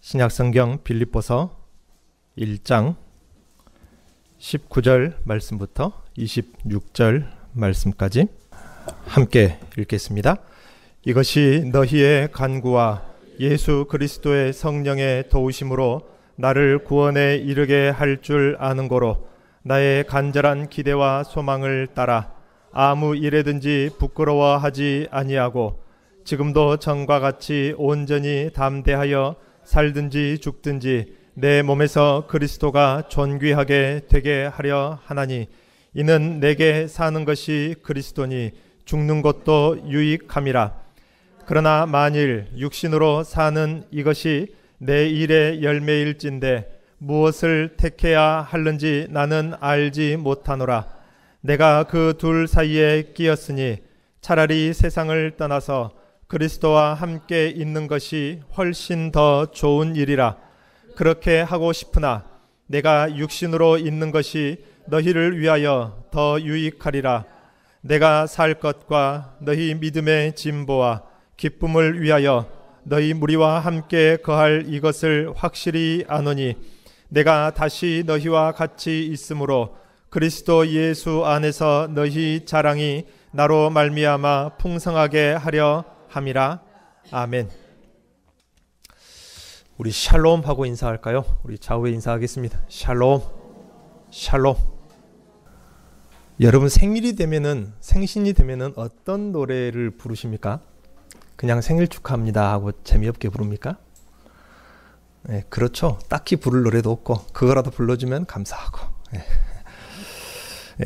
신약성경 빌립보서 1장 19절 말씀부터 26절 말씀까지 함께 읽겠습니다. 이것이 너희의 간구와 예수 그리스도의 성령의 도우심으로 나를 구원에 이르게 할 줄 아는 고로 나의 간절한 기대와 소망을 따라 아무 일에든지 부끄러워하지 아니하고 지금도 전과 같이 온전히 담대하여 살든지 죽든지 내 몸에서 그리스도가 존귀하게 되게 하려 하나니 이는 내게 사는 것이 그리스도니 죽는 것도 유익함이라. 그러나 만일 육신으로 사는 이것이 내 일의 열매일진데 무엇을 택해야 하는지 나는 알지 못하노라. 내가 그 둘 사이에 끼었으니 차라리 세상을 떠나서 그리스도와 함께 있는 것이 훨씬 더 좋은 일이라. 그렇게 하고 싶으나 내가 육신으로 있는 것이 너희를 위하여 더 유익하리라. 내가 살 것과 너희 믿음의 진보와 기쁨을 위하여 너희 무리와 함께 거할 이것을 확실히 아노니 내가 다시 너희와 같이 있으므로 그리스도 예수 안에서 너희 자랑이 나로 말미암아 풍성하게 하려 함이라. 아멘. 우리 샬롬 하고 인사할까요? 우리 좌우에 인사하겠습니다. 샬롬, 샬롬. 여러분 생신이 되면은 어떤 노래를 부르십니까? 그냥 생일 축하합니다 하고 재미없게 부릅니까? 네, 그렇죠. 딱히 부를 노래도 없고 그거라도 불러주면 감사하고. 네.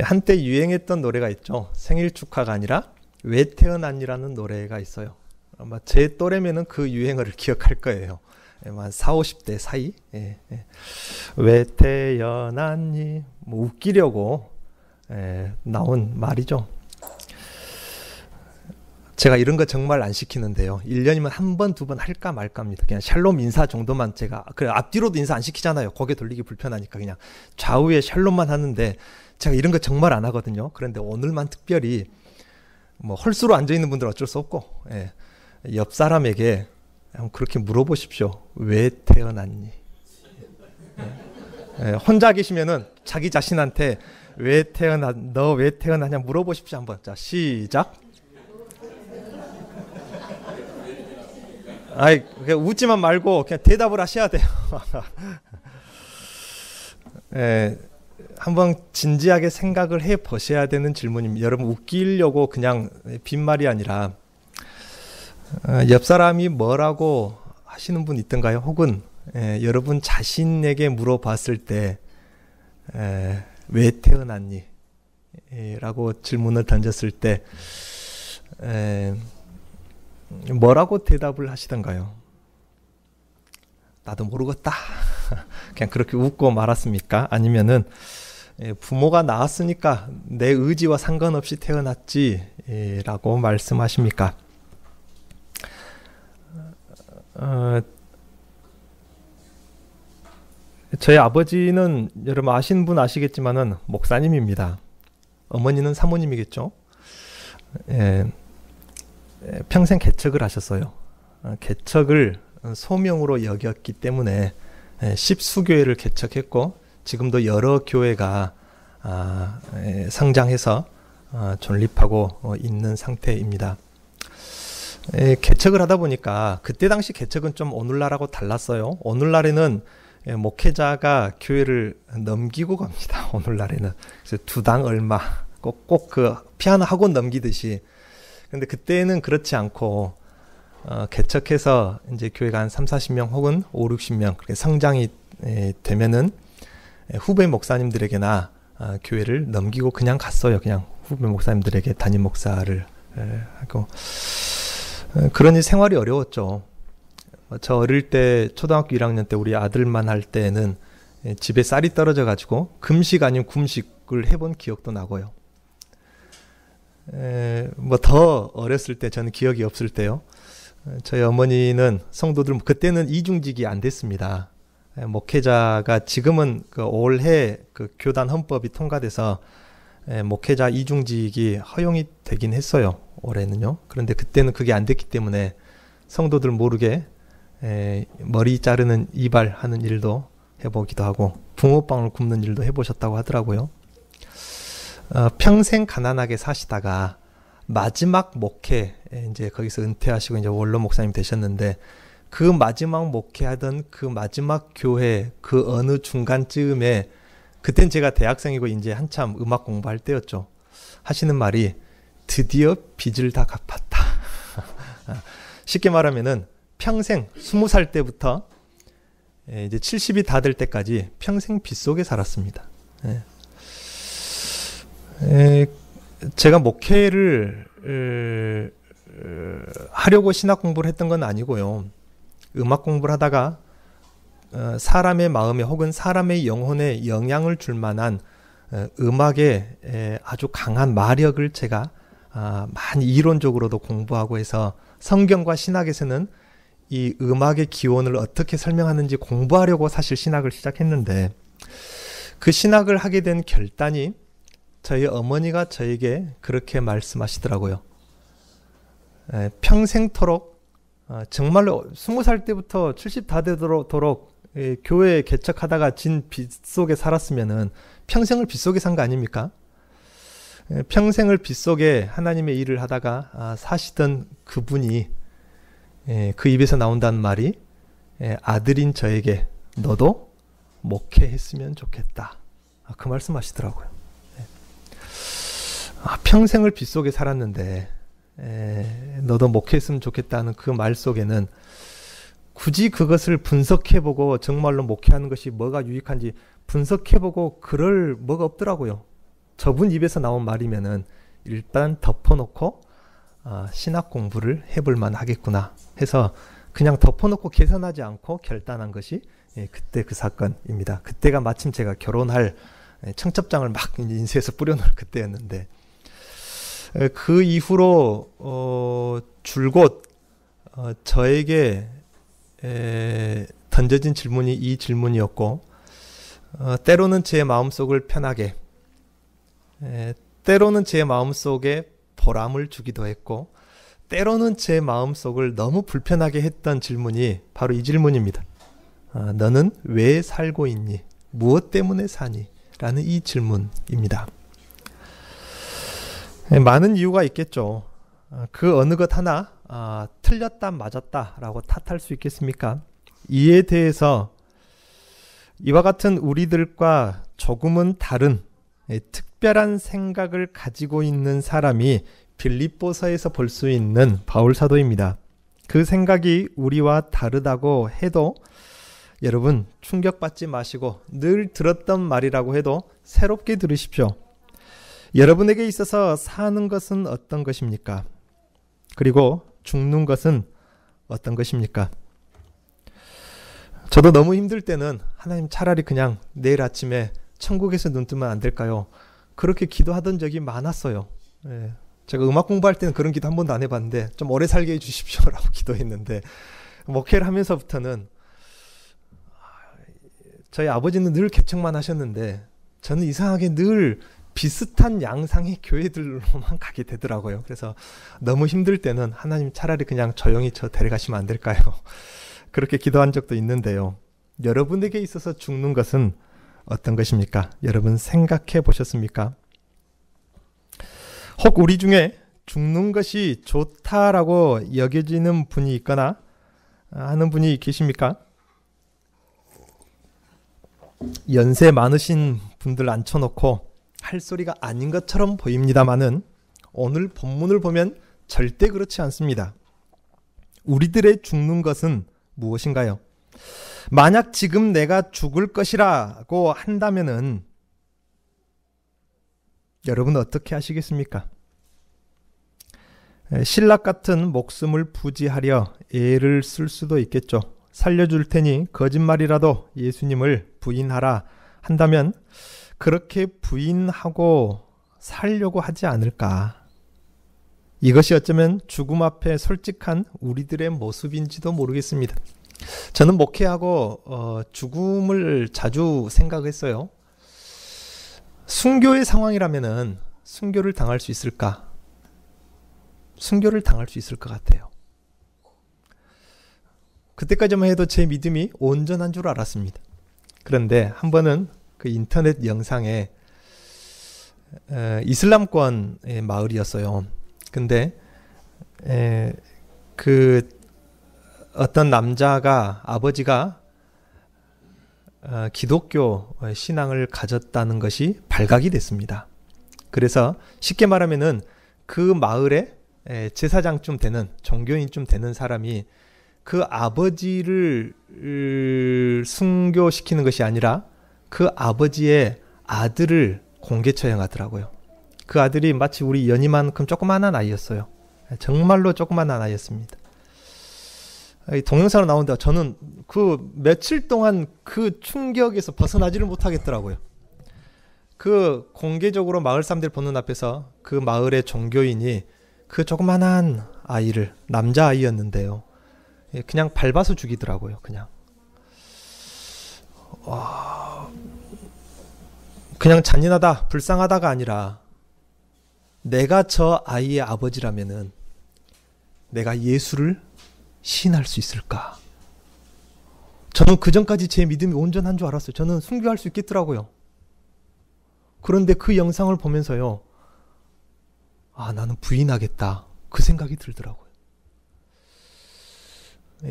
한때 유행했던 노래가 있죠. 생일 축하가 아니라 왜 태어났니라는 노래가 있어요. 아마 제 또래면은 그 유행어를 기억할 거예요. 한 40, 50대 사이. 왜 태어났니? 뭐 웃기려고 나온 말이죠. 제가 이런 거 정말 안 시키는데요. 1년이면 한 번, 두 번 할까 말까입니다. 그냥 샬롬 인사 정도만 제가, 그래, 앞뒤로도 인사 안 시키잖아요. 고개 돌리기 불편하니까 그냥 좌우에 샬롬만 하는데 제가 이런 거 정말 안 하거든요. 그런데 오늘만 특별히 뭐 헐수로 앉아있는 분들은 어쩔 수 없고, 옆 사람에게 그렇게 물어보십시오. 왜 태어났니? 혼자 계시면은 자기 자신한테 너 왜 태어났냐 물어보십시오. 한번. 자, 시작. 그냥 웃지만 말고 그냥 대답을 하셔야 돼요. 한번 진지하게 생각을 해 보셔야 되는 질문입니다. 여러분 웃기려고 그냥 빈말이 아니라 옆 사람이 뭐라고 하시는 분 있던가요? 혹은 여러분 자신에게 물어봤을 때 왜 태어났니? 라고 질문을 던졌을 때 뭐라고 대답을 하시던가요? 나도 모르겠다. 그냥 그렇게 웃고 말았습니까? 아니면은 부모가 낳았으니까 내 의지와 상관없이 태어났지 라고 말씀하십니까? 저희 아버지는 여러분 아시는 분 아시겠지만은 목사님입니다. 어머니는 사모님이겠죠. 평생 개척을 하셨어요. 개척을 소명으로 여겼기 때문에 십수교회를 개척했고 지금도 여러 교회가 성장해서 존립하고 있는 상태입니다. 개척을 하다 보니까 그때 당시 개척은 좀 오늘날하고 달랐어요. 오늘날에는 목회자가 교회를 넘기고 갑니다. 오늘날에는. 그래서 두당 얼마 꼭 그 피아노 학원 넘기듯이. 근데 그때는 그렇지 않고 개척해서 이제 교회가 한 3, 40명 혹은 5, 60명 그렇게 성장이 되면은 후배 목사님들에게나 교회를 넘기고 그냥 갔어요. 그냥 후배 목사님들에게 담임 목사를 하고. 그러니 생활이 어려웠죠. 저 어릴 때 초등학교 1학년 때 우리 아들만 할 때는 집에 쌀이 떨어져 가지고 금식 아니면 kum식을 해본 기억도 나고요. 뭐 더 어렸을 때 저는 기억이 없을 때요. 저희 어머니는 성도들 그때는 이중직이 안 됐습니다. 목회자가 지금은 그 올해 그 교단 헌법이 통과돼서 목회자 이중직이 허용이 되긴 했어요. 올해는요. 그런데 그때는 그게 안 됐기 때문에 성도들 모르게 머리 자르는 이발하는 일도 해보기도 하고 붕어빵을 굽는 일도 해보셨다고 하더라고요. 평생 가난하게 사시다가 마지막 목회, 이제 거기서 은퇴하시고 이제 원로 목사님 되셨는데, 그 마지막 목회하던 그 마지막 교회 그 어느 중간쯤에, 그땐 제가 대학생이고 이제 한참 음악 공부할 때였죠. 하시는 말이 드디어 빚을 다 갚았다. 쉽게 말하면은 평생 20살 때부터 이제 70이 다 될 때까지 평생 빚 속에 살았습니다. 제가 목회를 하려고 신학 공부를 했던 건 아니고요. 음악 공부를 하다가 사람의 마음에 혹은 사람의 영혼에 영향을 줄 만한 음악의 아주 강한 마력을 제가 많이 이론적으로도 공부하고 해서 성경과 신학에서는 이 음악의 기원을 어떻게 설명하는지 공부하려고 사실 신학을 시작했는데, 그 신학을 하게 된 결단이 저희 어머니가 저에게 그렇게 말씀하시더라고요. 평생토록, 정말로 20살 때부터 70 다 되도록 교회 개척하다가 진 빚 속에 살았으면은 평생을 빚 속에 산 거 아닙니까? 평생을 빚 속에 하나님의 일을 하다가 사시던 그분이 그 입에서 나온다는 말이, 아들인 저에게 너도 목회했으면 좋겠다. 그 말씀하시더라고요. 평생을 빚 속에 살았는데 너도 목회했으면 좋겠다는 그 말 속에는 굳이 그것을 분석해보고 정말로 목회하는 것이 뭐가 유익한지 분석해보고 그럴 뭐가 없더라고요. 저분 입에서 나온 말이면은 일단 덮어놓고 신학 공부를 해볼만 하겠구나 해서 그냥 덮어놓고 계산하지 않고 결단한 것이 그때 그 사건입니다. 그때가 마침 제가 결혼할 청첩장을 막 인쇄해서 뿌려놓을 그때였는데, 그 이후로 줄곧 저에게 던져진 질문이 이 질문이었고, 때로는 제 마음속을 편하게, 때로는 제 마음속에 보람을 주기도 했고, 때로는 제 마음속을 너무 불편하게 했던 질문이 바로 이 질문입니다. 너는 왜 살고 있니? 무엇 때문에 사니? 라는 이 질문입니다. 많은 이유가 있겠죠. 그 어느 것 하나 틀렸다 맞았다 라고 탓할 수 있겠습니까? 이에 대해서 이와 같은 우리들과 조금은 다른 특별한 생각을 가지고 있는 사람이 빌립보서에서 볼 수 있는 바울 사도입니다. 그 생각이 우리와 다르다고 해도 여러분 충격받지 마시고, 늘 들었던 말이라고 해도 새롭게 들으십시오. 여러분에게 있어서 사는 것은 어떤 것입니까? 그리고 죽는 것은 어떤 것입니까? 저도 너무 힘들 때는 하나님 차라리 그냥 내일 아침에 천국에서 눈 뜨면 안 될까요? 그렇게 기도하던 적이 많았어요. 제가 음악 공부할 때는 그런 기도 한 번도 안 해봤는데 좀 오래 살게 해주십시오라고 기도했는데, 목회를 하면서부터는 저희 아버지는 늘 개척만 하셨는데 저는 이상하게 늘 비슷한 양상의 교회들로만 가게 되더라고요. 그래서 너무 힘들 때는 하나님 차라리 그냥 조용히 저 데려가시면 안 될까요? 그렇게 기도한 적도 있는데요. 여러분에게 있어서 죽는 것은 어떤 것입니까? 여러분 생각해 보셨습니까? 혹 우리 중에 죽는 것이 좋다라고 여겨지는 분이 있거나 하는 분이 계십니까? 연세 많으신 분들 앉혀놓고 할 소리가 아닌 것처럼 보입니다만은 오늘 본문을 보면 절대 그렇지 않습니다. 우리들의 죽는 것은 무엇인가요? 만약 지금 내가 죽을 것이라고 한다면은 여러분 어떻게 하시겠습니까? 신락 같은 목숨을 부지하려 애를 쓸 수도 있겠죠. 살려줄 테니 거짓말이라도 예수님을 부인하라 한다면 그렇게 부인하고 살려고 하지 않을까? 이것이 어쩌면 죽음 앞에 솔직한 우리들의 모습인지도 모르겠습니다. 저는 목회하고 죽음을 자주 생각했어요. 순교의 상황이라면은 순교를 당할 수 있을까? 순교를 당할 수 있을 것 같아요. 그때까지만 해도 제 믿음이 온전한 줄 알았습니다. 그런데 한 번은 그 인터넷 영상에 이슬람권의 마을이었어요. 근데 그 어떤 남자가 아버지가 기독교 신앙을 가졌다는 것이 발각이 됐습니다. 그래서 쉽게 말하면은 그 마을에 제사장쯤 되는 종교인쯤 되는 사람이 그 아버지를 순교시키는 것이 아니라 그 아버지의 아들을 공개 처형하더라고요. 그 아들이 마치 우리 연희만큼 조그마한 아이였어요. 정말로 조그마한 아이였습니다. 동영상으로 나오는데 저는 그 며칠 동안 그 충격에서 벗어나지를 못하겠더라고요. 그 공개적으로 마을 사람들 보는 앞에서 그 마을의 종교인이 그 조그만한 아이를, 남자아이였는데요, 그냥 밟아서 죽이더라고요. 그냥 잔인하다, 불쌍하다가 아니라 내가 저 아이의 아버지라면은 내가 예수를 시인할 수 있을까? 저는 그 전까지 제 믿음이 온전한 줄 알았어요. 저는 순교할 수 있겠더라고요. 그런데 그 영상을 보면서요, 나는 부인하겠다, 그 생각이 들더라고요.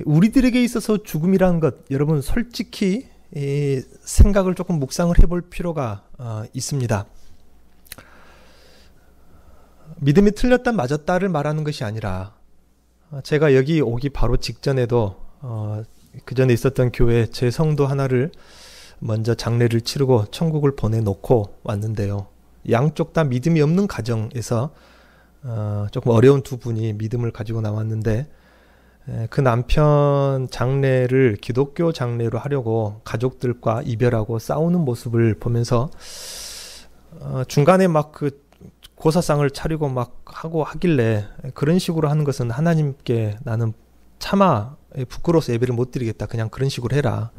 우리들에게 있어서 죽음이라는 것, 여러분 솔직히 생각을 조금 묵상을 해볼 필요가 있습니다. 믿음이 틀렸다 맞았다를 말하는 것이 아니라, 제가 여기 오기 바로 직전에도 그 전에 있었던 교회 제 성도 하나를 먼저 장례를 치르고 천국을 보내놓고 왔는데요. 양쪽 다 믿음이 없는 가정에서 조금 어려운 두 분이 믿음을 가지고 나왔는데, 그 남편 장례를 기독교 장례로 하려고 가족들과 이별하고 싸우는 모습을 보면서 중간에 막 그 고사상을 차리고 막 하고 하길래, 그런 식으로 하는 것은 하나님께 나는 차마 부끄러워서 예배를 못 드리겠다, 그냥 그런 식으로 해라,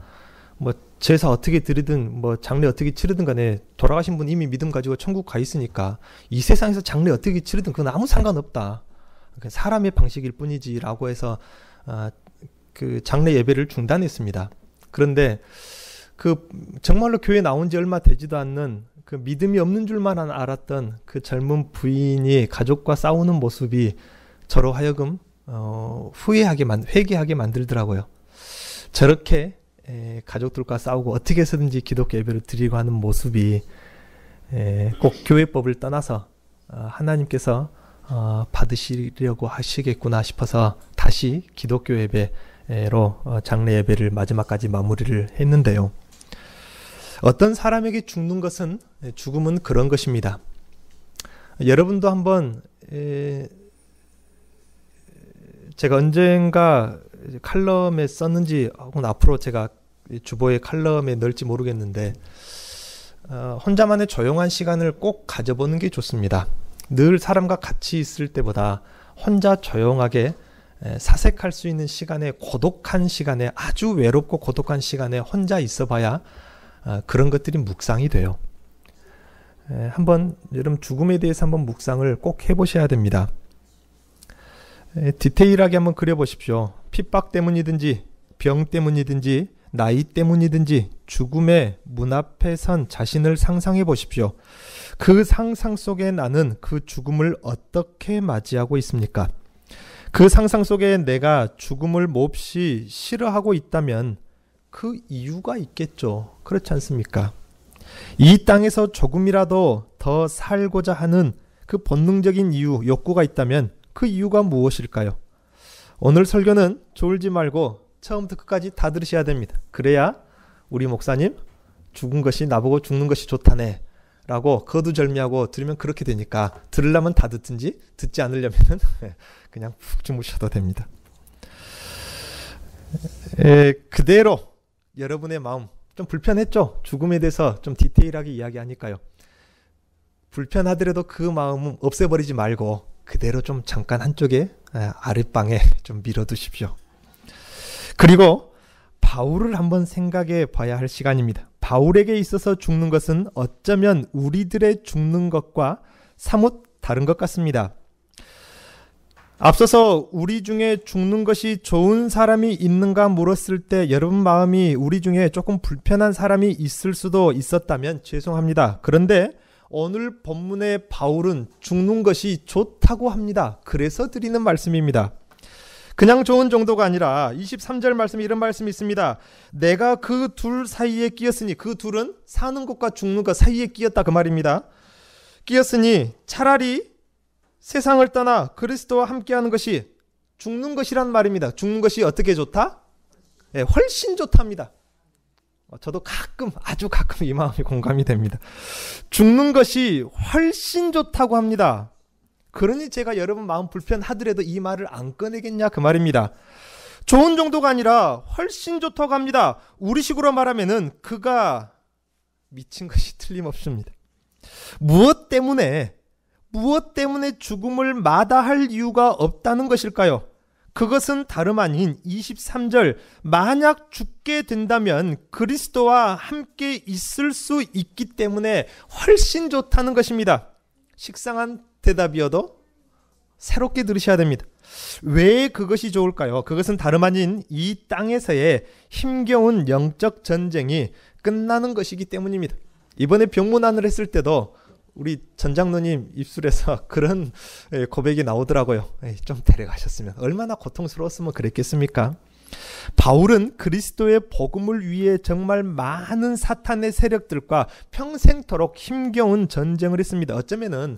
뭐 제사 어떻게 드리든 뭐 장례 어떻게 치르든 간에 돌아가신 분 이미 믿음 가지고 천국 가 있으니까 이 세상에서 장례 어떻게 치르든 그건 아무 상관없다, 사람의 방식일 뿐이지 라고 해서 그 장례 예배를 중단했습니다. 그런데 그 정말로 교회 나온 지 얼마 되지도 않는 그 믿음이 없는 줄만 알았던 그 젊은 부인이 가족과 싸우는 모습이 저로 하여금 회개하게 만들더라고요. 저렇게 가족들과 싸우고 어떻게 해서든지 기독교 예배를 드리고 하는 모습이 꼭 교회법을 떠나서 하나님께서 받으시려고 하시겠구나 싶어서 다시 기독교 예배로 장례 예배를 마지막까지 마무리를 했는데요. 어떤 사람에게 죽음은 그런 것입니다. 여러분도 한번 제가 언젠가 칼럼에 썼는지 혹은 앞으로 제가 주보의 칼럼에 넣을지 모르겠는데, 혼자만의 조용한 시간을 꼭 가져보는 게 좋습니다. 늘 사람과 같이 있을 때보다 혼자 조용하게 사색할 수 있는 시간에, 고독한 시간에, 아주 외롭고 고독한 시간에 혼자 있어 봐야 그런 것들이 묵상이 돼요. 한번 여러분 죽음에 대해서 한번 묵상을 꼭 해보셔야 됩니다. 디테일하게 한번 그려보십시오. 핍박 때문이든지 병 때문이든지 나이 때문이든지 죽음의 문 앞에 선 자신을 상상해 보십시오. 그 상상 속에 나는 그 죽음을 어떻게 맞이하고 있습니까? 그 상상 속에 내가 죽음을 몹시 싫어하고 있다면 그 이유가 있겠죠. 그렇지 않습니까? 이 땅에서 조금이라도 더 살고자 하는 그 본능적인 이유, 욕구가 있다면 그 이유가 무엇일까요? 오늘 설교는 졸지 말고 처음부터 끝까지 다 들으셔야 됩니다. 그래야 우리 목사님 죽은 것이 나보고 죽는 것이 좋다네 라고 거두절미하고 들으면 그렇게 되니까, 들으려면 다 듣든지 듣지 않으려면 그냥 푹 주무셔도 됩니다. 그대로 여러분의 마음 좀 불편했죠? 죽음에 대해서 좀 디테일하게 이야기하니까요. 불편하더라도 그 마음은 없애버리지 말고 그대로 좀 잠깐 한쪽에 아랫방에 좀 밀어두십시오. 그리고 바울을 한번 생각해 봐야 할 시간입니다. 바울에게 있어서 죽는 것은 어쩌면 우리들의 죽는 것과 사뭇 다른 것 같습니다. 앞서서 우리 중에 죽는 것이 좋은 사람이 있는가 물었을 때 여러분 마음이 우리 중에 조금 불편한 사람이 있을 수도 있었다면 죄송합니다. 그런데 오늘 본문의 바울은 죽는 것이 좋다고 합니다. 그래서 드리는 말씀입니다. 그냥 좋은 정도가 아니라 23절 말씀에 이런 말씀이 있습니다. 내가 그 둘 사이에 끼었으니, 그 둘은 사는 것과 죽는 것 사이에 끼었다 그 말입니다. 끼었으니 차라리 세상을 떠나 그리스도와 함께하는 것이 죽는 것이란 말입니다. 죽는 것이 어떻게 좋다? 네, 훨씬 좋답니다. 저도 가끔, 아주 가끔 이 마음이 공감이 됩니다. 죽는 것이 훨씬 좋다고 합니다. 그러니 제가 여러분 마음 불편하더라도 이 말을 안 꺼내겠냐 그 말입니다. 좋은 정도가 아니라 훨씬 좋다고 합니다. 우리식으로 말하면은 그가 미친 것이 틀림없습니다. 무엇 때문에 죽음을 마다할 이유가 없다는 것일까요? 그것은 다름 아닌 23절, 만약 죽게 된다면 그리스도와 함께 있을 수 있기 때문에 훨씬 좋다는 것입니다. 식상한 대답이어도 새롭게 들으셔야 됩니다. 왜 그것이 좋을까요? 그것은 다름 아닌 이 땅에서의 힘겨운 영적 전쟁이 끝나는 것이기 때문입니다. 이번에 병문안을 했을 때도 우리 전장로님 입술에서 그런 고백이 나오더라고요. 좀 데려가셨으면 얼마나 고통스러웠으면 그랬겠습니까? 바울은 그리스도의 복음을 위해 정말 많은 사탄의 세력들과 평생토록 힘겨운 전쟁을 했습니다. 어쩌면은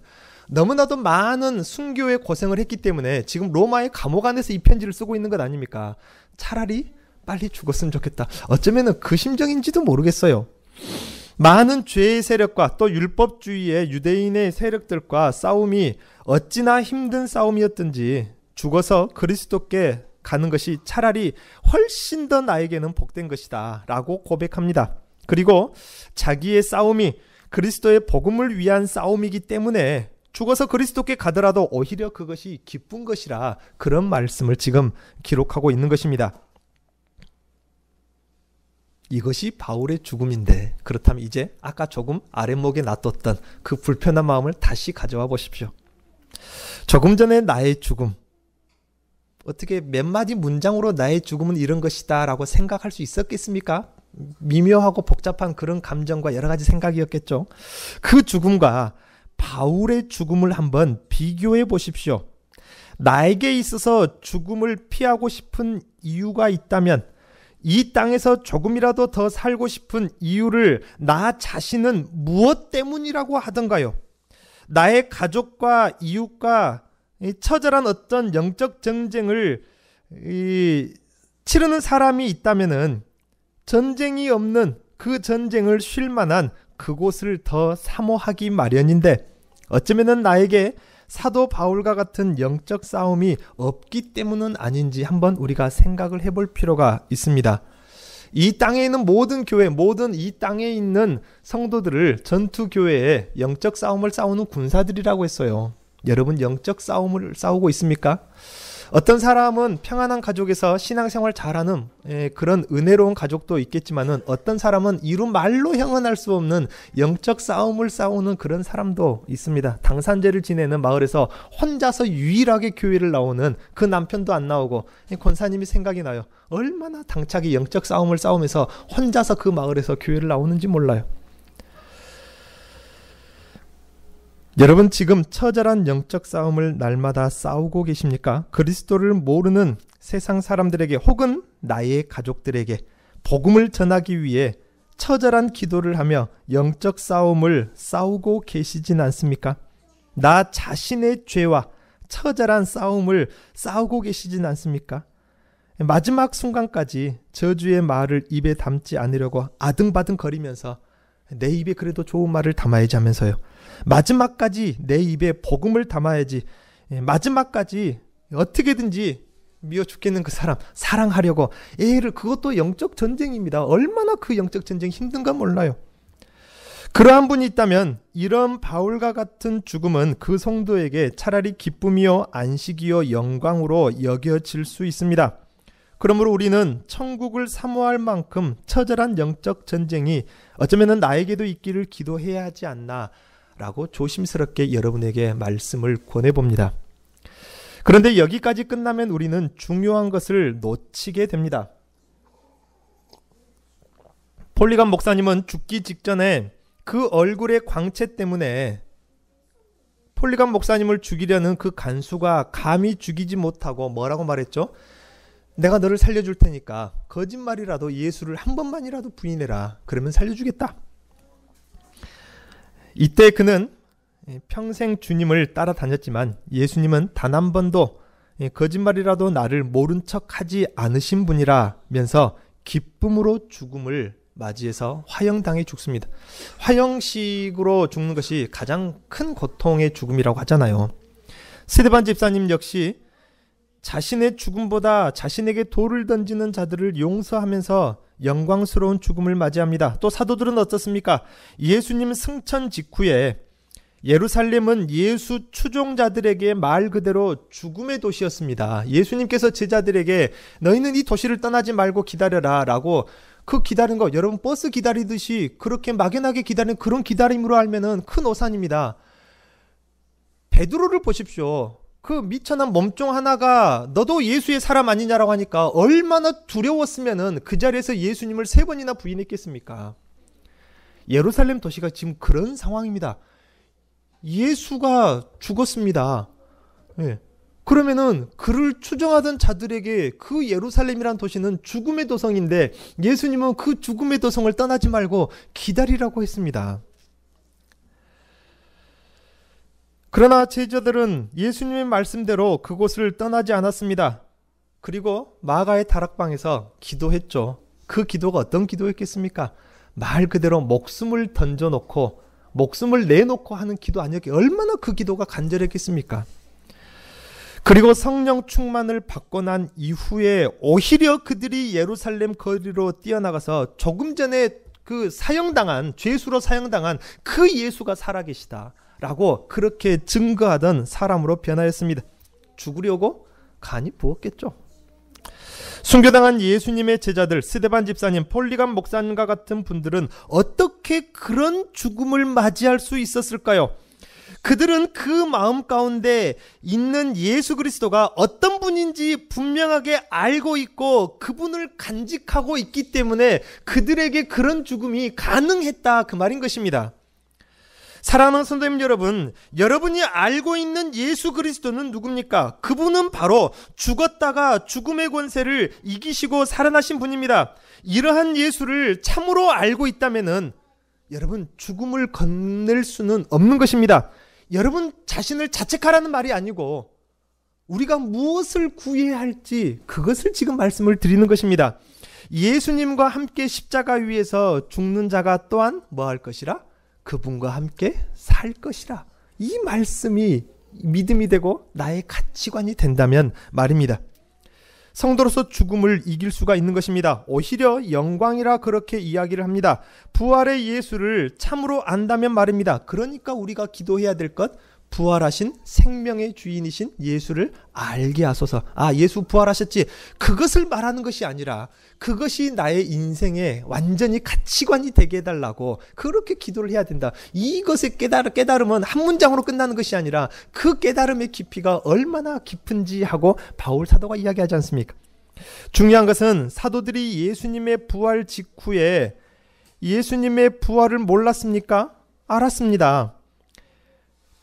너무나도 많은 순교의 고생을 했기 때문에 지금 로마의 감옥 안에서 이 편지를 쓰고 있는 것 아닙니까? 차라리 빨리 죽었으면 좋겠다. 어쩌면은 그 심정인지도 모르겠어요. 많은 죄의 세력과 또 율법주의의 유대인의 세력들과 싸움이 어찌나 힘든 싸움이었든지 죽어서 그리스도께 가는 것이 차라리 훨씬 더 나에게는 복된 것이다 라고 고백합니다. 그리고 자기의 싸움이 그리스도의 복음을 위한 싸움이기 때문에 죽어서 그리스도께 가더라도 오히려 그것이 기쁜 것이라 그런 말씀을 지금 기록하고 있는 것입니다. 이것이 바울의 죽음인데 그렇다면 이제 아까 조금 아랫목에 놔뒀던 그 불편한 마음을 다시 가져와 보십시오. 조금 전에 나의 죽음, 어떻게 몇 마디 문장으로 나의 죽음은 이런 것이다 라고 생각할 수 있었겠습니까? 미묘하고 복잡한 그런 감정과 여러 가지 생각이었겠죠. 그 죽음과 바울의 죽음을 한번 비교해 보십시오. 나에게 있어서 죽음을 피하고 싶은 이유가 있다면 이 땅에서 조금이라도 더 살고 싶은 이유를 나 자신은 무엇 때문이라고 하던가요? 나의 가족과 이웃과 처절한 어떤 영적 전쟁을 치르는 사람이 있다면은 전쟁이 없는 그 전쟁을 쉴 만한 그곳을 더 사모하기 마련인데 어쩌면은 나에게 사도 바울과 같은 영적 싸움이 없기 때문은 아닌지 한번 우리가 생각을 해볼 필요가 있습니다. 이 땅에 있는 모든 교회, 모든 이 땅에 있는 성도들을 전투교회에 영적 싸움을 싸우는 군사들이라고 했어요. 여러분 영적 싸움을 싸우고 있습니까? 어떤 사람은 평안한 가족에서 신앙생활 잘하는 그런 은혜로운 가족도 있겠지만은 어떤 사람은 이루 말로 형언할 수 없는 영적 싸움을 싸우는 그런 사람도 있습니다. 당산제를 지내는 마을에서 혼자서 유일하게 교회를 나오는 그 남편도 안 나오고 권사님이 생각이 나요. 얼마나 당차게 영적 싸움을 싸우면서 혼자서 그 마을에서 교회를 나오는지 몰라요. 여러분 지금 처절한 영적 싸움을 날마다 싸우고 계십니까? 그리스도를 모르는 세상 사람들에게 혹은 나의 가족들에게 복음을 전하기 위해 처절한 기도를 하며 영적 싸움을 싸우고 계시진 않습니까? 나 자신의 죄와 처절한 싸움을 싸우고 계시진 않습니까? 마지막 순간까지 저주의 말을 입에 담지 않으려고 아등바등 거리면서 내 입에 그래도 좋은 말을 담아야지 하면서요. 마지막까지 내 입에 복음을 담아야지. 마지막까지 어떻게든지 미워 죽겠는 그 사람 사랑하려고 애를 그것도 영적 전쟁입니다. 얼마나 그 영적 전쟁이 힘든가 몰라요. 그러한 분이 있다면 이런 바울과 같은 죽음은 그 성도에게 차라리 기쁨이요 안식이요 영광으로 여겨질 수 있습니다. 그러므로 우리는 천국을 사모할 만큼 처절한 영적 전쟁이 어쩌면 나에게도 있기를 기도해야 하지 않나 라고 조심스럽게 여러분에게 말씀을 권해봅니다. 그런데 여기까지 끝나면 우리는 중요한 것을 놓치게 됩니다. 폴리감 목사님은 죽기 직전에 그 얼굴의 광채 때문에 폴리감 목사님을 죽이려는 그 간수가 감히 죽이지 못하고 뭐라고 말했죠? 내가 너를 살려줄 테니까 거짓말이라도 예수를 한 번만이라도 부인해라. 그러면 살려주겠다. 이때 그는 평생 주님을 따라다녔지만 예수님은 단 한 번도 거짓말이라도 나를 모른 척하지 않으신 분이라면서 기쁨으로 죽음을 맞이해서 화형당해 죽습니다. 화형식으로 죽는 것이 가장 큰 고통의 죽음이라고 하잖아요. 스데반 집사님 역시 자신의 죽음보다 자신에게 돌을 던지는 자들을 용서하면서 영광스러운 죽음을 맞이합니다. 또 사도들은 어떻습니까? 예수님 승천 직후에 예루살렘은 예수 추종자들에게 말 그대로 죽음의 도시였습니다. 예수님께서 제자들에게 너희는 이 도시를 떠나지 말고 기다려라 라고 그 기다린 거 여러분 버스 기다리듯이 그렇게 막연하게 기다리는 그런 기다림으로 알면은 큰 오산입니다. 베드로를 보십시오. 그 미천한 몸종 하나가 너도 예수의 사람 아니냐라고 하니까 얼마나 두려웠으면은 그 자리에서 예수님을 3번이나 부인했겠습니까? 예루살렘 도시가 지금 그런 상황입니다. 예수가 죽었습니다. 예. 그러면은 그를 추종하던 자들에게 그 예루살렘이란 도시는 죽음의 도성인데 예수님은 그 죽음의 도성을 떠나지 말고 기다리라고 했습니다. 그러나 제자들은 예수님의 말씀대로 그곳을 떠나지 않았습니다. 그리고 마가의 다락방에서 기도했죠. 그 기도가 어떤 기도였겠습니까? 말 그대로 목숨을 던져놓고 목숨을 내놓고 하는 기도 아니었기에 얼마나 그 기도가 간절했겠습니까? 그리고 성령 충만을 받고 난 이후에 오히려 그들이 예루살렘 거리로 뛰어나가서 조금 전에 그 사형당한 죄수로 사형당한 그 예수가 살아계시다 라고 그렇게 증거하던 사람으로 변하였습니다. 죽으려고 간이 부었겠죠. 순교당한 예수님의 제자들 스데반 집사님, 폴리감 목사님과 같은 분들은 어떻게 그런 죽음을 맞이할 수 있었을까요? 그들은 그 마음 가운데 있는 예수 그리스도가 어떤 분인지 분명하게 알고 있고 그분을 간직하고 있기 때문에 그들에게 그런 죽음이 가능했다 그 말인 것입니다. 사랑하는 성도님 여러분, 여러분이 알고 있는 예수 그리스도는 누굽니까? 그분은 바로 죽었다가 죽음의 권세를 이기시고 살아나신 분입니다. 이러한 예수를 참으로 알고 있다면은 여러분 죽음을 건넬 수는 없는 것입니다. 여러분 자신을 자책하라는 말이 아니고 우리가 무엇을 구해야 할지 그것을 지금 말씀을 드리는 것입니다. 예수님과 함께 십자가 위에서 죽는 자가 또한 뭐 할 것이라? 그분과 함께 살 것이라. 이 말씀이 믿음이 되고 나의 가치관이 된다면 말입니다. 성도로서 죽음을 이길 수가 있는 것입니다. 오히려 영광이라 그렇게 이야기를 합니다. 부활의 예수를 참으로 안다면 말입니다. 그러니까 우리가 기도해야 될 것, 부활하신 생명의 주인이신 예수를 알게 하소서. 아, 예수 부활하셨지. 그것을 말하는 것이 아니라 그것이 나의 인생에 완전히 가치관이 되게 해달라고 그렇게 기도를 해야 된다. 이것의 깨달음은 한 문장으로 끝나는 것이 아니라 그 깨달음의 깊이가 얼마나 깊은지 하고 바울 사도가 이야기하지 않습니까? 중요한 것은 사도들이 예수님의 부활 직후에 예수님의 부활을 몰랐습니까? 알았습니다.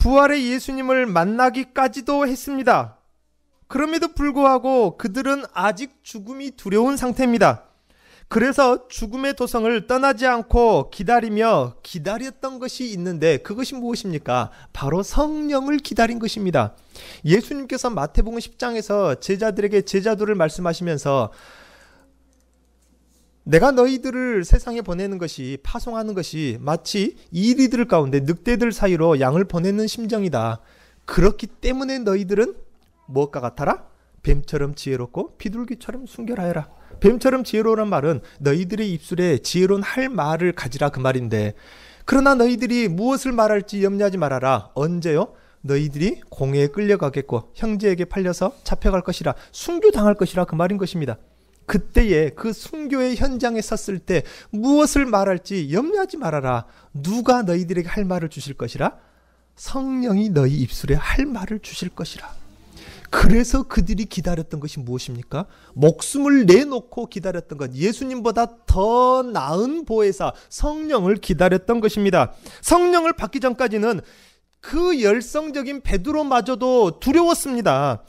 부활의 예수님을 만나기까지도 했습니다. 그럼에도 불구하고 그들은 아직 죽음이 두려운 상태입니다. 그래서 죽음의 도성을 떠나지 않고 기다리며 기다렸던 것이 있는데 그것이 무엇입니까? 바로 성령을 기다린 것입니다. 예수님께서 마태복음 10장에서 제자들에게 제자도를 말씀하시면서 내가 너희들을 세상에 보내는 것이 파송하는 것이 마치 이리들 가운데 늑대들 사이로 양을 보내는 심정이다. 그렇기 때문에 너희들은 무엇과 같아라? 뱀처럼 지혜롭고 비둘기처럼 순결하여라. 뱀처럼 지혜로운 말은 너희들의 입술에 지혜로운 할 말을 가지라 그 말인데 그러나 너희들이 무엇을 말할지 염려하지 말아라. 언제요? 너희들이 공회에 끌려가겠고 형제에게 팔려서 잡혀갈 것이라 순교당할 것이라 그 말인 것입니다. 그때에 그 순교의 현장에 섰을 때 무엇을 말할지 염려하지 말아라. 누가 너희들에게 할 말을 주실 것이라? 성령이 너희 입술에 할 말을 주실 것이라. 그래서 그들이 기다렸던 것이 무엇입니까? 목숨을 내놓고 기다렸던 것, 예수님보다 더 나은 보혜사 성령을 기다렸던 것입니다. 성령을 받기 전까지는 그 열성적인 베드로마저도 두려웠습니다.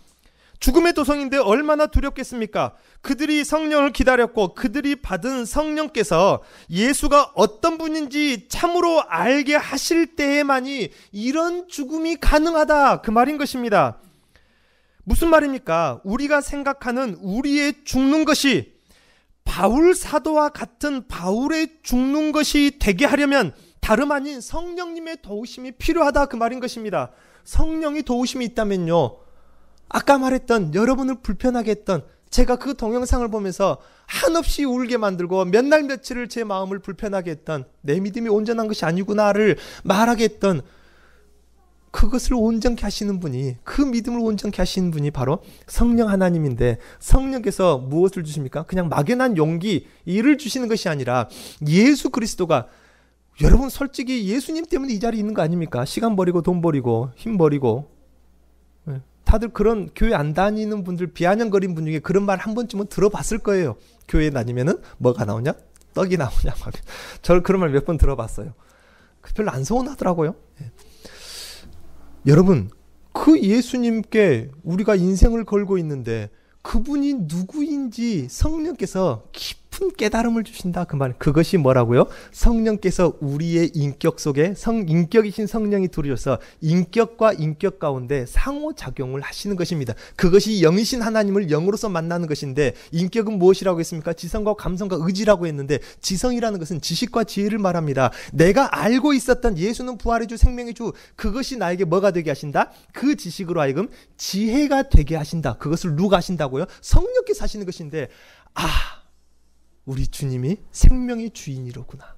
죽음의 도성인데 얼마나 두렵겠습니까? 그들이 성령을 기다렸고 그들이 받은 성령께서 예수가 어떤 분인지 참으로 알게 하실 때에만이 이런 죽음이 가능하다, 그 말인 것입니다. 무슨 말입니까? 우리가 생각하는 우리의 죽는 것이 바울 사도와 같은 바울의 죽는 것이 되게 하려면 다름 아닌 성령님의 도우심이 필요하다, 그 말인 것입니다. 성령이 도우심이 있다면요, 아까 말했던 여러분을 불편하게 했던, 제가 그 동영상을 보면서 한없이 울게 만들고 몇 날 며칠을 제 마음을 불편하게 했던, 내 믿음이 온전한 것이 아니구나를 말하게 했던, 그것을 온전케 하시는 분이, 그 믿음을 온전케 하시는 분이 바로 성령 하나님인데, 성령께서 무엇을 주십니까? 그냥 막연한 용기, 이를 주시는 것이 아니라 예수 그리스도가, 여러분 솔직히 예수님 때문에 이 자리에 있는 거 아닙니까? 시간 버리고 돈 버리고 힘 버리고. 다들 그런 교회 안 다니는 분들, 비아냥거린 분 중에 그런 말 한 번쯤은 들어봤을 거예요. 교회 다니면은 뭐가 나오냐? 떡이 나오냐? 저는 그런 말 몇 번 들어봤어요. 별로 안 서운하더라고요. 여러분, 그 예수님께 우리가 인생을 걸고 있는데 그분이 누구인지 성령께서 깊은 깨달음을 주신다, 그 말. 그것이 뭐라고요? 성령께서 우리의 인격 속에 인격이신 성령이 들어오셔서 인격과 인격 가운데 상호작용을 하시는 것입니다. 그것이 영이신 하나님을 영으로서 만나는 것인데, 인격은 무엇이라고 했습니까? 지성과 감성과 의지라고 했는데, 지성이라는 것은 지식과 지혜를 말합니다. 내가 알고 있었던 예수는 부활의 주, 생명의 주, 그것이 나에게 뭐가 되게 하신다? 그 지식으로 하여금 지혜가 되게 하신다. 그것을 누가 하신다고요? 성령께서 하시는 것인데, 우리 주님이 생명의 주인이로구나,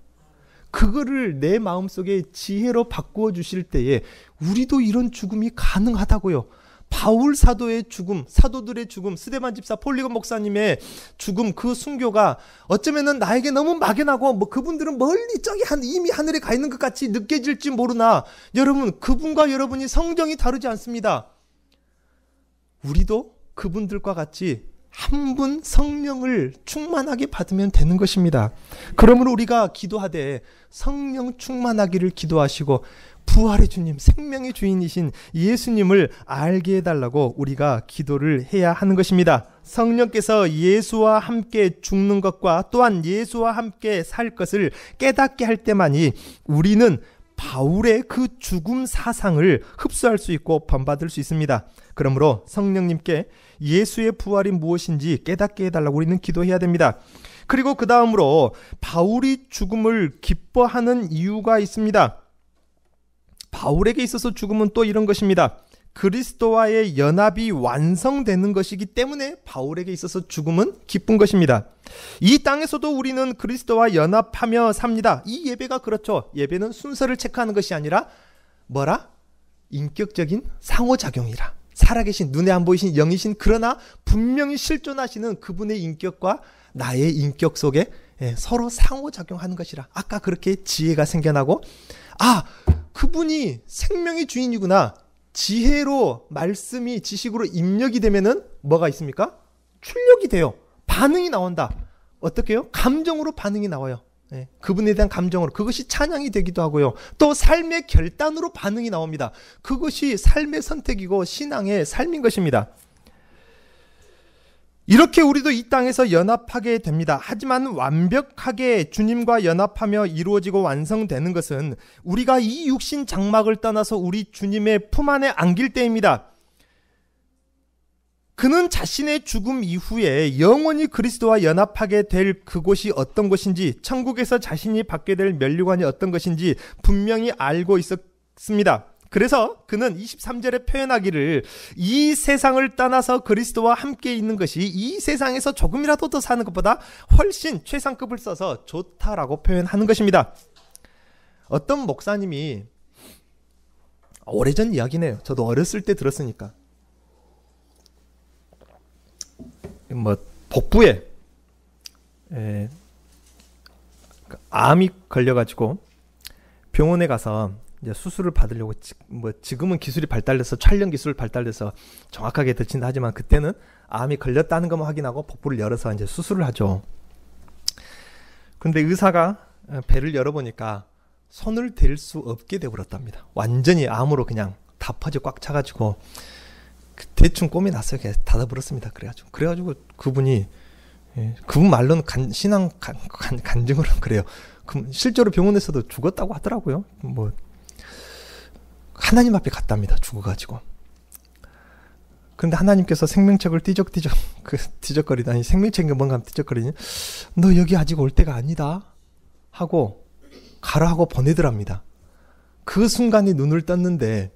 그거를 내 마음속에 지혜로 바꾸어 주실 때에 우리도 이런 죽음이 가능하다고요. 바울 사도의 죽음, 사도들의 죽음, 스데반 집사, 폴리곤 목사님의 죽음, 그 순교가 어쩌면은 나에게 너무 막연하고, 그분들은 멀리 저기 이미 하늘에 가 있는 것 같이 느껴질지 모르나, 여러분, 그분과 여러분이 성정이 다르지 않습니다. 우리도 그분들과 같이 한 분 성령을 충만하게 받으면 되는 것입니다. 그러므로 우리가 기도하되 성령 충만하기를 기도하시고, 부활의 주님, 생명의 주인이신 예수님을 알게 해달라고 우리가 기도를 해야 하는 것입니다. 성령께서 예수와 함께 죽는 것과 또한 예수와 함께 살 것을 깨닫게 할 때만이 우리는 바울의 그 죽음 사상을 흡수할 수 있고 본받을 수 있습니다. 그러므로 성령님께 예수의 부활이 무엇인지 깨닫게 해달라고 우리는 기도해야 됩니다. 그리고 그 다음으로 바울이 죽음을 기뻐하는 이유가 있습니다. 바울에게 있어서 죽음은 또 이런 것입니다. 그리스도와의 연합이 완성되는 것이기 때문에 바울에게 있어서 죽음은 기쁜 것입니다. 이 땅에서도 우리는 그리스도와 연합하며 삽니다. 이 예배가 그렇죠. 예배는 순서를 체크하는 것이 아니라 뭐라? 인격적인 상호작용이라. 살아계신, 눈에 안 보이신 영이신, 그러나 분명히 실존하시는 그분의 인격과 나의 인격 속에 서로 상호작용하는 것이라. 아까 그렇게 지혜가 생겨나고, 그분이 생명의 주인이구나, 지혜로 말씀이 지식으로 입력이 되면은 뭐가 있습니까? 출력이 돼요. 반응이 나온다. 어떻게 해요? 감정으로 반응이 나와요. 그분에 대한 감정으로. 그것이 찬양이 되기도 하고요. 또 삶의 결단으로 반응이 나옵니다. 그것이 삶의 선택이고 신앙의 삶인 것입니다. 이렇게 우리도 이 땅에서 연합하게 됩니다. 하지만 완벽하게 주님과 연합하며 이루어지고 완성되는 것은 우리가 이 육신 장막을 떠나서 우리 주님의 품 안에 안길 때입니다. 그는 자신의 죽음 이후에 영원히 그리스도와 연합하게 될 그곳이 어떤 곳인지, 천국에서 자신이 받게 될 면류관이 어떤 것인지 분명히 알고 있었습니다. 그래서 그는 23절에 표현하기를, 이 세상을 떠나서 그리스도와 함께 있는 것이 이 세상에서 조금이라도 더 사는 것보다 훨씬 최상급을 써서 좋다라고 표현하는 것입니다. 어떤 목사님이, 오래전 이야기네요. 저도 어렸을 때 들었으니까, 복부에 암이 걸려가지고 병원에 가서 이제 수술을 받으려고 지금은 기술이 발달돼서 촬영 기술 발달돼서 정확하게 듣진다 하지만 그때는 암이 걸렸다는 것만 확인하고 복부를 열어서 이제 수술을 하죠. 근데 의사가 배를 열어보니까 손을 댈 수 없게 되어버렸답니다. 완전히 암으로 그냥 다 퍼져 꽉 차가지고 대충 꼼이 났어요. 그냥 닫아버렸습니다. 그래가지고 그분이 그분 말로는 신앙 간증으로는 그래요. 실제로 병원에서도 죽었다고 하더라고요. 뭐 하나님 앞에 갔답니다. 죽어가지고. 근데 하나님께서 생명책을 뒤적거리다니 생명책이 뭔가 하면 뒤적거리니 너 여기 아직 올 때가 아니다 하고 가라 하고 보내더랍니다. 그 순간에 눈을 떴는데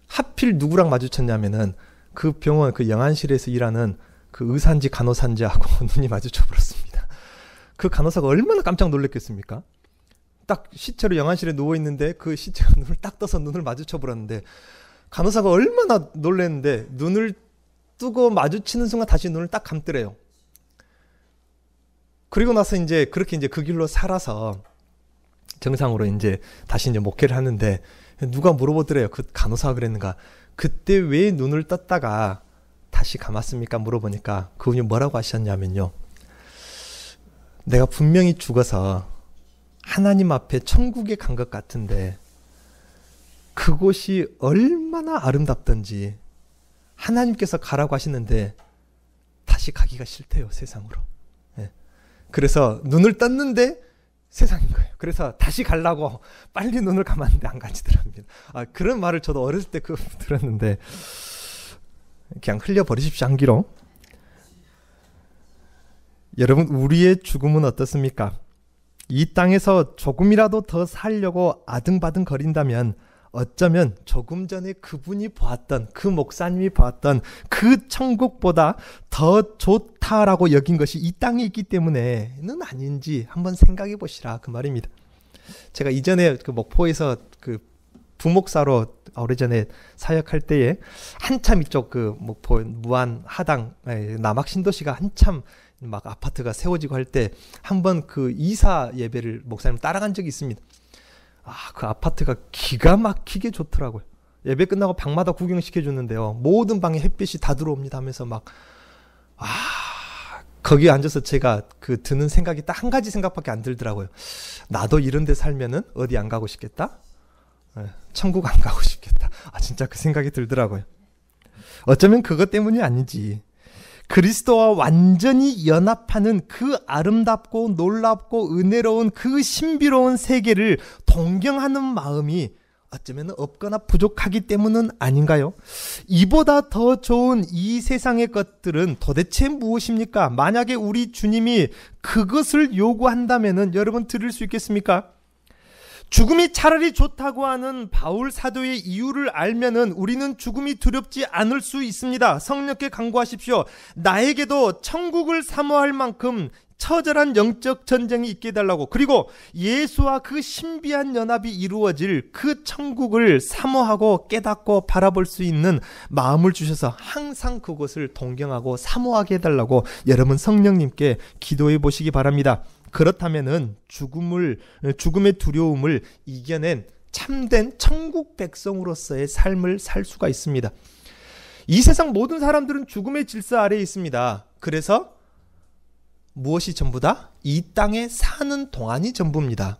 하필 누구랑 마주쳤냐면은 그 병원 그 영안실에서 일하는 그 의사인지 간호사인지하고 눈이 마주쳐 버렸습니다. 그 간호사가 얼마나 깜짝 놀랐겠습니까? 딱 시체로 영안실에 누워있는데 그 시체가 눈을 딱 떠서 눈을 마주쳐 버렸는데 간호사가 얼마나 놀랐는데 눈을 뜨고 마주치는 순간 다시 눈을 딱 감더래요. 그리고 나서 이제 그렇게 이제 그 길로 살아서 정상으로 이제 다시 이제 목회를 하는데 누가 물어보더래요. 그 간호사가 그랬는가? 그때 왜 눈을 떴다가 다시 감았습니까? 물어보니까 그분이 뭐라고 하셨냐면요. 내가 분명히 죽어서 하나님 앞에 천국에 간 것 같은데 그곳이 얼마나 아름답던지 하나님께서 가라고 하시는데 다시 가기가 싫대요. 세상으로. 예. 그래서 눈을 떴는데 세상인 거예요. 그래서 다시 가려고 빨리 눈을 감았는데 안 가지더랍니다. 그런 말을 저도 어렸을 때 들었는데 그냥 흘려버리십시오. 한기로. 여러분 우리의 죽음은 어떻습니까? 이 땅에서 조금이라도 더 살려고 아등바등 거린다면 어쩌면 조금 전에 그분이 보았던 그 목사님이 보았던 그 천국보다 더 좋다라고 여긴 것이 이 땅에 있기 때문에는 아닌지 한번 생각해 보시라 그 말입니다. 제가 이전에 그 목포에서 그 부목사로 오래전에 사역할 때에 한참 이쪽 그 목포 무안 하당 남학 신도시가 한참 막 아파트가 세워지고 할 때 한번 그 이사 예배를 목사님 따라간 적이 있습니다. 그 아파트가 기가 막히게 좋더라고요. 예배 끝나고 방마다 구경시켜 주는데요. 모든 방에 햇빛이 다 들어옵니다 하면서 막 거기에 앉아서 제가 그 드는 생각이 딱 한 가지 생각밖에 안 들더라고요. 나도 이런 데 살면은 어디 안 가고 싶겠다? 천국 안 가고 싶겠다. 진짜 그 생각이 들더라고요. 어쩌면 그것 때문이 아니지. 그리스도와 완전히 연합하는 그 아름답고 놀랍고 은혜로운 그 신비로운 세계를 동경하는 마음이 어쩌면 없거나 부족하기 때문은 아닌가요? 이보다 더 좋은 이 세상의 것들은 도대체 무엇입니까? 만약에 우리 주님이 그것을 요구한다면은 여러분 들을 수 있겠습니까? 죽음이 차라리 좋다고 하는 바울 사도의 이유를 알면은 우리는 죽음이 두렵지 않을 수 있습니다. 성령께 간구하십시오. 나에게도 천국을 사모할 만큼 처절한 영적 전쟁이 있게 해달라고. 그리고 예수와 그 신비한 연합이 이루어질 그 천국을 사모하고 깨닫고 바라볼 수 있는 마음을 주셔서 항상 그것을 동경하고 사모하게 해달라고 여러분 성령님께 기도해 보시기 바랍니다. 그렇다면은 죽음의 두려움을 이겨낸 참된 천국 백성으로서의 삶을 살 수가 있습니다. 이 세상 모든 사람들은 죽음의 질서 아래에 있습니다. 그래서 무엇이 전부다? 이 땅에 사는 동안이 전부입니다.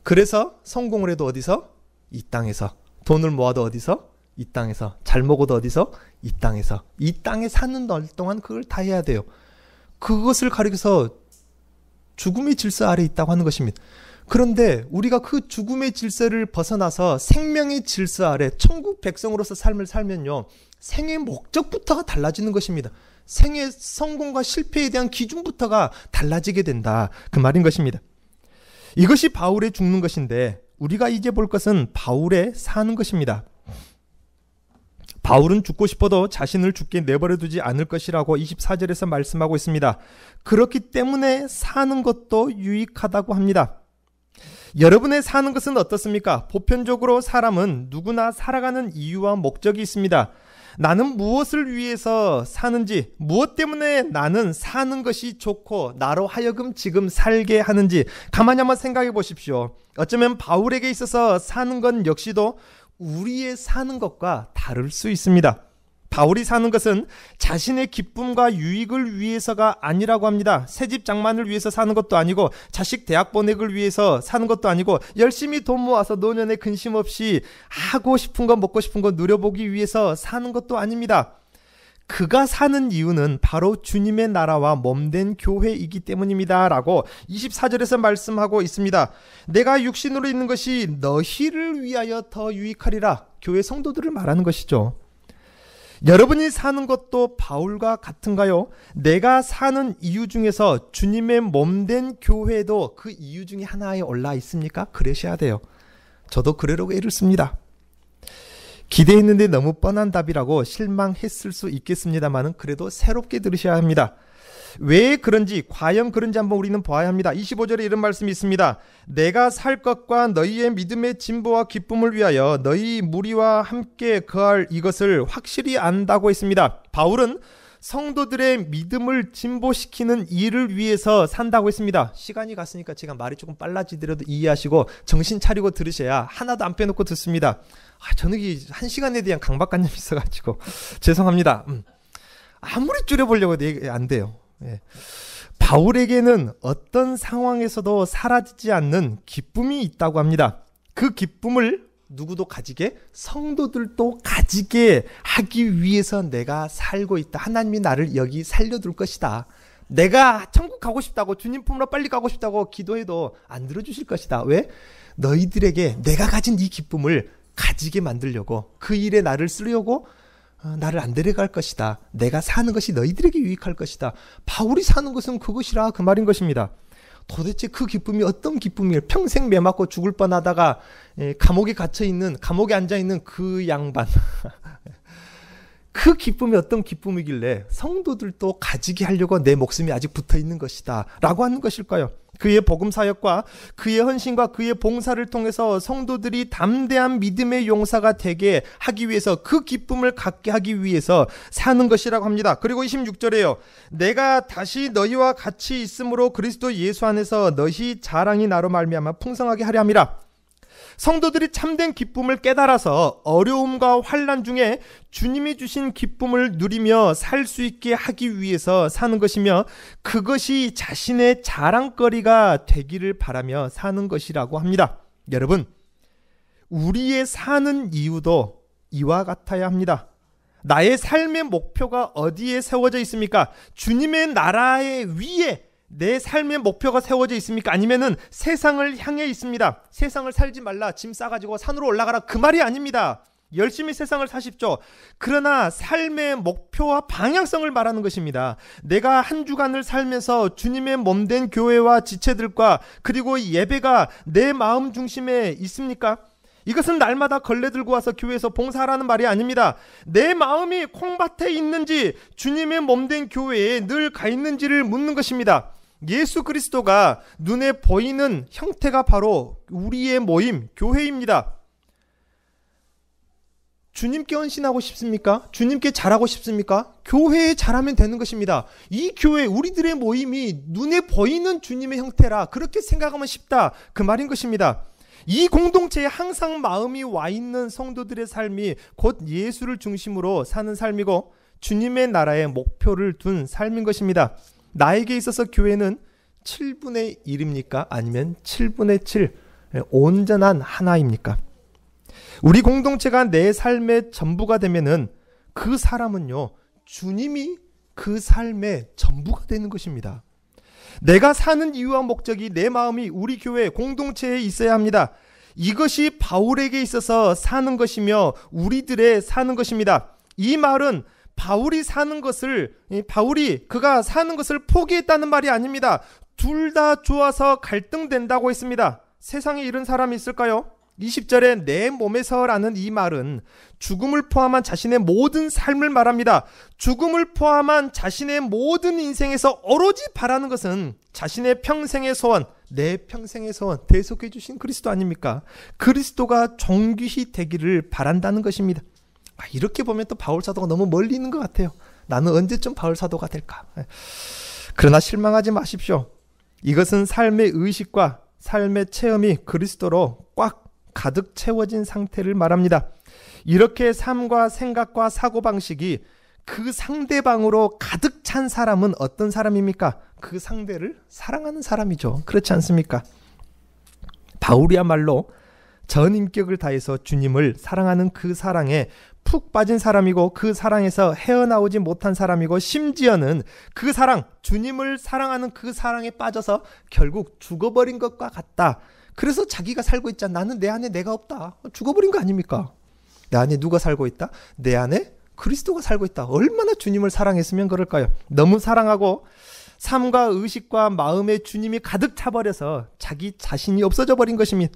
그래서 성공을 해도 어디서? 이 땅에서. 돈을 모아도 어디서? 이 땅에서. 잘 먹어도 어디서? 이 땅에서. 이 땅에 사는 날 동안 그걸 다 해야 돼요. 그것을 가리켜서 죽음의 질서 아래에 있다고 하는 것입니다. 그런데 우리가 그 죽음의 질서를 벗어나서 생명의 질서 아래 천국 백성으로서 삶을 살면요, 생의 목적부터가 달라지는 것입니다. 생의 성공과 실패에 대한 기준부터가 달라지게 된다, 그 말인 것입니다. 이것이 바울의 죽는 것인데 우리가 이제 볼 것은 바울의 사는 것입니다. 바울은 죽고 싶어도 자신을 죽게 내버려 두지 않을 것이라고 24절에서 말씀하고 있습니다. 그렇기 때문에 사는 것도 유익하다고 합니다. 여러분의 사는 것은 어떻습니까? 보편적으로 사람은 누구나 살아가는 이유와 목적이 있습니다. 나는 무엇을 위해서 사는지, 무엇 때문에 나는 사는 것이 좋고 나로 하여금 지금 살게 하는지 가만히 한번 생각해 보십시오. 어쩌면 바울에게 있어서 사는 건 역시도 우리의 사는 것과 다를 수 있습니다. 바울이 사는 것은 자신의 기쁨과 유익을 위해서가 아니라고 합니다. 새집 장만을 위해서 사는 것도 아니고, 자식 대학 보내기를 위해서 사는 것도 아니고, 열심히 돈 모아서 노년에 근심 없이 하고 싶은 거 먹고 싶은 거 누려보기 위해서 사는 것도 아닙니다. 그가 사는 이유는 바로 주님의 나라와 몸된 교회이기 때문입니다 라고 24절에서 말씀하고 있습니다. 내가 육신으로 있는 것이 너희를 위하여 더 유익하리라. 교회 성도들을 말하는 것이죠. 여러분이 사는 것도 바울과 같은가요? 내가 사는 이유 중에서 주님의 몸된 교회도 그 이유 중에 하나에 올라 있습니까? 그러셔야 돼요. 저도 그러려고 애를 씁니다. 기대했는데 너무 뻔한 답이라고 실망했을 수 있겠습니다만 그래도 새롭게 들으셔야 합니다. 왜 그런지, 과연 그런지 한번 우리는 보아야 합니다. 25절에 이런 말씀이 있습니다. 내가 살 것과 너희의 믿음의 진보와 기쁨을 위하여 너희 무리와 함께 거할 이것을 확실히 안다고 했습니다. 바울은 성도들의 믿음을 진보시키는 일을 위해서 산다고 했습니다. 시간이 갔으니까 제가 말이 조금 빨라지더라도 이해하시고 정신 차리고 들으셔야 하나도 안 빼놓고 듣습니다. 저는 이 1시간에 대한 강박관념이 있어가지고 죄송합니다. 아무리 줄여보려고 해도 안 돼요. 바울에게는 어떤 상황에서도 사라지지 않는 기쁨이 있다고 합니다. 그 기쁨을 누구도 가지게, 성도들도 가지게 하기 위해서 내가 살고 있다. 하나님이 나를 여기 살려둘 것이다. 내가 천국 가고 싶다고, 주님 품으로 빨리 가고 싶다고 기도해도 안 들어주실 것이다. 왜? 너희들에게 내가 가진 이 기쁨을 가지게 만들려고, 그 일에 나를 쓰려고 나를 안 데려갈 것이다. 내가 사는 것이 너희들에게 유익할 것이다. 바울이 사는 것은 그것이라, 그 말인 것입니다. 도대체 그 기쁨이 어떤 기쁨이에요? 평생 매 맞고 죽을 뻔하다가 감옥에 갇혀있는, 감옥에 앉아있는 그 양반. 그 기쁨이 어떤 기쁨이길래 성도들도 가지게 하려고 내 목숨이 아직 붙어있는 것이다 라고 하는 것일까요? 그의 복음사역과 그의 헌신과 그의 봉사를 통해서 성도들이 담대한 믿음의 용사가 되게 하기 위해서, 그 기쁨을 갖게 하기 위해서 사는 것이라고 합니다. 그리고 26절에요. 내가 다시 너희와 같이 있으므로 그리스도 예수 안에서 너희 자랑이 나로 말미암아 풍성하게 하려 함이라. 성도들이 참된 기쁨을 깨달아서 어려움과 환난 중에 주님이 주신 기쁨을 누리며 살 수 있게 하기 위해서 사는 것이며, 그것이 자신의 자랑거리가 되기를 바라며 사는 것이라고 합니다. 여러분, 우리의 사는 이유도 이와 같아야 합니다. 나의 삶의 목표가 어디에 세워져 있습니까? 주님의 나라의 위에 내 삶의 목표가 세워져 있습니까? 아니면은 세상을 향해 있습니다. 세상을 살지 말라, 짐 싸가지고 산으로 올라가라, 그 말이 아닙니다. 열심히 세상을 사십시오. 그러나 삶의 목표와 방향성을 말하는 것입니다. 내가 한 주간을 살면서 주님의 몸된 교회와 지체들과 그리고 예배가 내 마음 중심에 있습니까? 이것은 날마다 걸레 들고 와서 교회에서 봉사하라는 말이 아닙니다. 내 마음이 콩밭에 있는지, 주님의 몸된 교회에 늘 가 있는지를 묻는 것입니다. 예수 그리스도가 눈에 보이는 형태가 바로 우리의 모임, 교회입니다. 주님께 헌신하고 싶습니까? 주님께 잘하고 싶습니까? 교회에 잘하면 되는 것입니다. 이 교회, 우리들의 모임이 눈에 보이는 주님의 형태라 그렇게 생각하면 쉽다, 그 말인 것입니다. 이 공동체에 항상 마음이 와 있는 성도들의 삶이 곧 예수를 중심으로 사는 삶이고 주님의 나라의 목표를 둔 삶인 것입니다. 나에게 있어서 교회는 7분의 1입니까? 아니면 7분의 7, 온전한 하나입니까? 우리 공동체가 내 삶의 전부가 되면은 그 사람은요, 주님이 그 삶의 전부가 되는 것입니다. 내가 사는 이유와 목적이, 내 마음이 우리 교회 공동체에 있어야 합니다. 이것이 바울에게 있어서 사는 것이며 우리들의 사는 것입니다. 이 말은 바울이 그가 사는 것을 포기했다는 말이 아닙니다. 둘 다 좋아서 갈등된다고 했습니다. 세상에 이런 사람이 있을까요? 20절에 내 몸에서라는 이 말은 죽음을 포함한 자신의 모든 삶을 말합니다. 죽음을 포함한 자신의 모든 인생에서 오로지 바라는 것은 자신의 평생의 소원, 내 평생의 소원, 대속해 주신 그리스도 아닙니까? 그리스도가 존귀히 되기를 바란다는 것입니다. 이렇게 보면 또 바울 사도가 너무 멀리 있는 것 같아요. 나는 언제쯤 바울 사도가 될까? 그러나 실망하지 마십시오. 이것은 삶의 의식과 삶의 체험이 그리스도로 꽉 가득 채워진 상태를 말합니다. 이렇게 삶과 생각과 사고방식이 그 상대방으로 가득 찬 사람은 어떤 사람입니까? 그 상대를 사랑하는 사람이죠. 그렇지 않습니까? 바울이야말로 전 인격을 다해서 주님을 사랑하는 그 사랑에 푹 빠진 사람이고, 그 사랑에서 헤어나오지 못한 사람이고, 심지어는 그 사랑, 주님을 사랑하는 그 사랑에 빠져서 결국 죽어버린 것과 같다. 그래서 자기가 살고 있잖아. 나는 내 안에 내가 없다. 죽어버린 거 아닙니까? 내 안에 누가 살고 있다? 내 안에 그리스도가 살고 있다. 얼마나 주님을 사랑했으면 그럴까요? 너무 사랑하고 삶과 의식과 마음에 주님이 가득 차버려서 자기 자신이 없어져 버린 것입니다.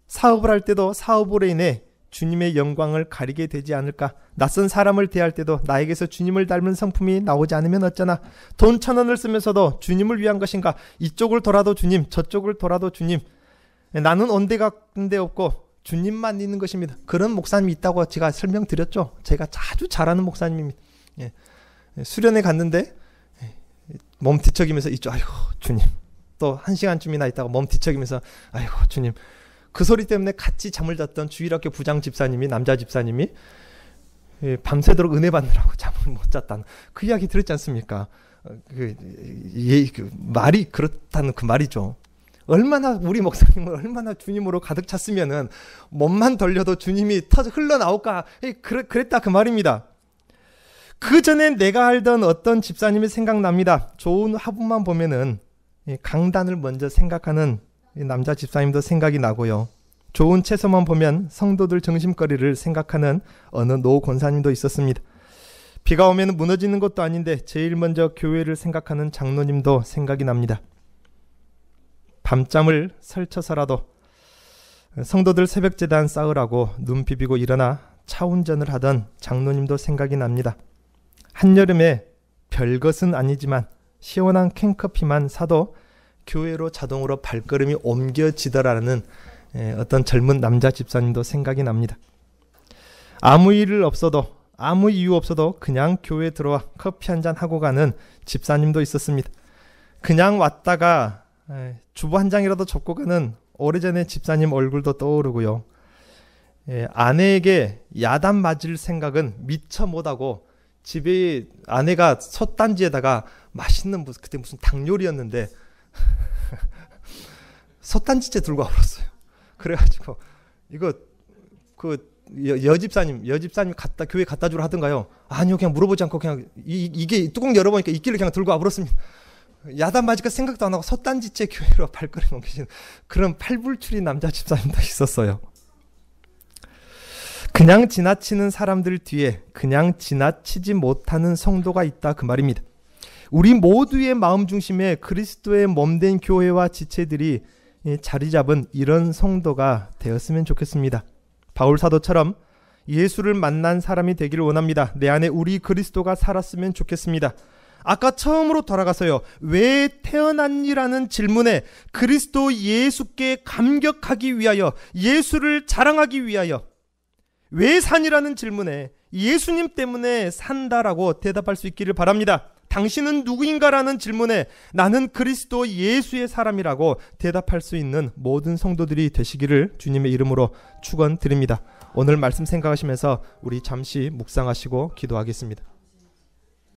사업을 할 때도 사업으로 인해 주님의 영광을 가리게 되지 않을까? 낯선 사람을 대할 때도 나에게서 주님을 닮은 성품이 나오지 않으면 어쩌나? 돈 1,000원을 쓰면서도 주님을 위한 것인가? 이쪽을 돌아도 주님, 저쪽을 돌아도 주님. 나는 온데가 근데 없고 주님만 있는 것입니다. 그런 목사님이 있다고 제가 설명드렸죠. 제가 아주 잘하는 목사님입니다. 수련회 갔는데 몸 뒤척이면서 있죠. 아이고 주님. 또 1시간쯤이나 있다가 몸 뒤척이면서 아이고 주님. 그 소리 때문에 같이 잠을 잤던 주일학교 부장 집사님이, 남자 집사님이 밤새도록 은혜 받느라고 잠을 못 잤다는 그 이야기 들었지 않습니까? 그 말이 그렇다는 그 말이죠. 얼마나 우리 목사님은 얼마나 주님으로 가득 찼으면은 몸만 돌려도 주님이 흘러나올까? 그랬다 그 말입니다. 그 전에 내가 알던 어떤 집사님이 생각납니다. 좋은 화분만 보면은 강단을 먼저 생각하는 남자 집사님도 생각이 나고요. 좋은 채소만 보면 성도들 정신거리를 생각하는 어느 노 권사님도 있었습니다. 비가 오면 무너지는 것도 아닌데 제일 먼저 교회를 생각하는 장로님도 생각이 납니다. 밤잠을 설쳐서라도 성도들 새벽제단 쌓으라고 눈 비비고 일어나 차 운전을 하던 장로님도 생각이 납니다. 한여름에 별것은 아니지만 시원한 캔커피만 사도 교회로 자동으로 발걸음이 옮겨지더라는 어떤 젊은 남자 집사님도 생각이 납니다. 아무 일 없어도, 아무 이유 없어도 그냥 교회에 들어와 커피 한잔 하고 가는 집사님도 있었습니다. 그냥 왔다가 주보 한 장이라도 접고 가는 오래전의 집사님 얼굴도 떠오르고요. 아내에게 야단 맞을 생각은 미처 못하고 집에 아내가 솥단지에다가 맛있는 그때 무슨 닭 요리였는데 솥단지째 들고 와버렸어요. 그래가지고 이거 그 여집사님 교회 갖다 주라 하던가요? 아니요, 그냥 물어보지 않고 그냥 이게 뚜껑 열어보니까 있길래 그냥 들고 와버렸습니다. 야단 맞을까 생각도 안 하고 솥단지째 교회로 발걸음 옮기시는 그런 팔불출이 남자 집사님도 있었어요. 그냥 지나치는 사람들 뒤에 그냥 지나치지 못하는 성도가 있다 그 말입니다. 우리 모두의 마음 중심에 그리스도의 몸된 교회와 지체들이 자리 잡은 이런 성도가 되었으면 좋겠습니다. 바울 사도처럼 예수를 만난 사람이 되기를 원합니다. 내 안에 우리 그리스도가 살았으면 좋겠습니다. 아까 처음으로 돌아가서요. 왜 태어났니라는 질문에 그리스도 예수께 감격하기 위하여, 예수를 자랑하기 위하여, 왜 산이라는 질문에 예수님 때문에 산다라고 대답할 수 있기를 바랍니다. 당신은 누구인가라는 질문에 나는 그리스도 예수의 사람이라고 대답할 수 있는 모든 성도들이 되시기를 주님의 이름으로 축원드립니다. 오늘 말씀 생각하시면서 우리 잠시 묵상하시고 기도하겠습니다.